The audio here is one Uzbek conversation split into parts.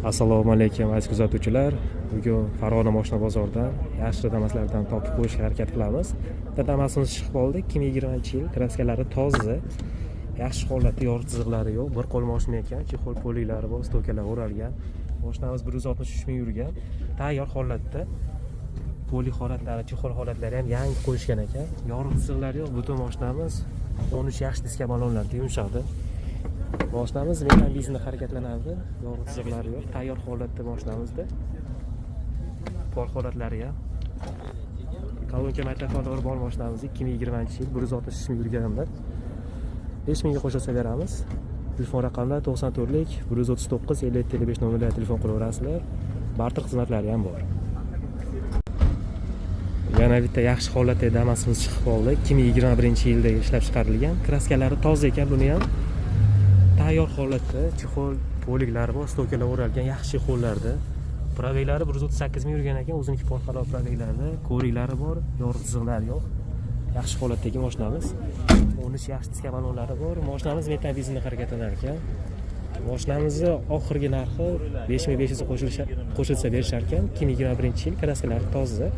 Assalomu alaykum aziz kuzatuvchilar. Bugun Farg'ona moshina bozoridan yaxshi Damaslardan topib qo'yishga harakat qilamiz. Bitta Damasimiz chiqib qoldi. 2020-yil, kraskalari toza, yaxshi holatda, yorug' chiziqlari yo'q. Bir qo'l moshina ekan, chexol poliklari bor, stokalar o'ralgan. Moshinamiz 163 ming yurgan. Tayyor holatda. Poli holatlari, chexol holatlari ham yangi qo'yishgan ekan. Yorug' chiziqlari yo'q. Butun moshinamiz 13 yaxshi diska balonlarda yumshoqdi. Moshinamiz metan benzinda harakatlanadi. Yorug' chiziqlari yo'q. Tayyor holatda moshinamizda. Pol holatlari ham. Kolonka matafalari bor moshinamiz 2020-yil 163 ming yurganlar. 5 mingga qo'shilsa beramiz. Telefon raqamlar 94lik 139 5055 nomerlarga telefon qilaverasizlar. Barter xizmatlari ham bor. Yana bitta yaxshi holatda Damasimiz chiqib qoldi. 2021-yilda ishlab chiqarilgan. Kraskalari toza ekan, buni ham tayyor holatda, chexol poliklari bor, stokalar o'ralgan yaxshi chexollarda. Proveylari 138 ming yurgan ekan, o'ziniki polxalo proveylarda, ko'riklari bor, yorug' chiziqlari yo'q. Yaxshi holatdagi mashinamiz. 13 yaxshi diska balonlari bor. Mashinamiz metan benzinda harakatlanar ekan. Mashinamizning oxirgi narxi 5500 qo'shilsa berishar ekan. 2021-yil, kraskalari toza.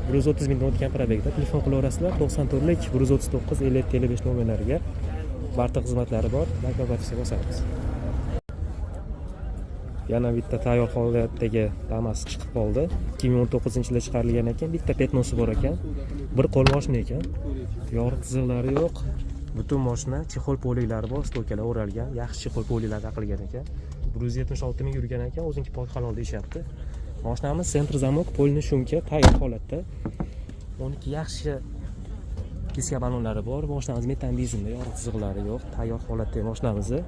130 mingdan o'tgan probegda telefon qilaverasizlar. 94lik 139 5055 nomerlariga. Barter xizmatlari bor. Naknotasiga bosamiz. Yana bitta tayyor holatdagi Damas chiqib qoldi. 2019-yilda chiqarilgan ekan. Bitta petnosi bor ekan. Bir qo'l mashina ekan. Yorug' chiziqlari yo'q. Butun mashina chexol poliklari bor, stokalar o'ralgan, yaxshi chexol polilar taqilgan ekan. 176 ming yurgan ekan, o'ziniki polxonol deyapti. Mashinamiz sentr zamok, polni shumka, tayyor holatda. 12 yaxshi diska balonlari bor. Mashinamiz metan benzinda, yorug' chiziqlari yo'q. Tayyor holatdagi mashinamizni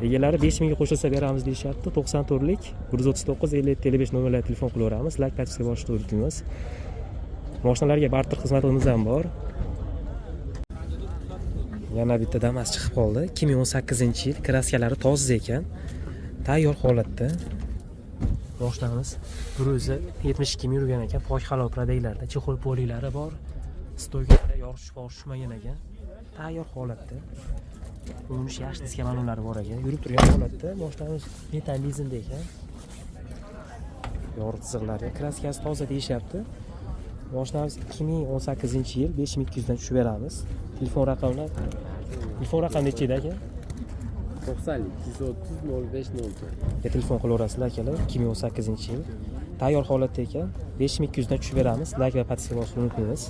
egalari 5 mingga qo'shilsa beramiz deyapti. 94lik 139 5055 nomerlarga telefon qilaveramiz. Like tasvirga bosishni unutmaymiz. Mashinalarga barter xizmatimiz ham bor. Yana bitta Damas chiqib qoldi. 2018-yil, kraskalari toza ekan. Tayyor holatda. Mashinamiz 172 ming yurgan ekan, polxalo prodeylarda, chexol poliklari bor. Stokalar yorishmagan ekan. Tayyor holatda. 13 yaxshi diska balonlari bor ekan. Yurib turgan holatda. Mashinamiz metan benzinda ekan. Yorug' chiziqlari, kraskasi toza deyapti. Mashinamiz 2018-yil 5200 dan tushib beramiz. Telefon raqamlar. Telefon raqami nechida aka? 90 230 0504. Telefon qilaverasizlar akalar. 2018-yil. Tayyor holatda ekan. 5200 dan tushib beramiz. Like va podpiska bosishni unutmaymiz.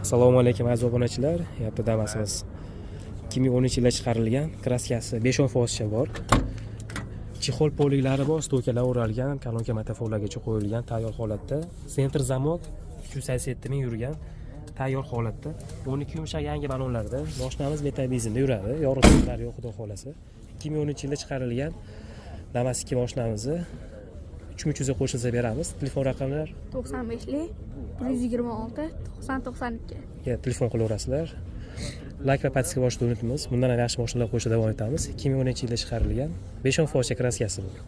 Assalomu alaykum aziz obunachilar. Yapti Damasimiz 2013-yilda chiqarilgan. Kraskasi 5-10% bor. Chexol poliklari bor, stokalar o'ralgan, kolonka matafollargacha qo'yilgan tayyor holatda. Sentr zamok 387 ming yurgan. Tayyor holatda. 12 yumshoq yangi balonlarda. Mashinamiz metan benzinda yuradi. Yorug' chiziqlari yo'q, xudo xolasa. 2013-yilda chiqarilgan Damas 2 mashinamizni 3300 ga qo'shilsa beramiz. Telefon raqamlar 95lik 126 9092. Telefon qilaverasizlar. Like va podpiska bosishni unutmaymiz. Bundan ham yaxshi mashinalar qo'yishda davom etamiz. 2010-yilda chiqarilgan 5-10% kraskasi bor.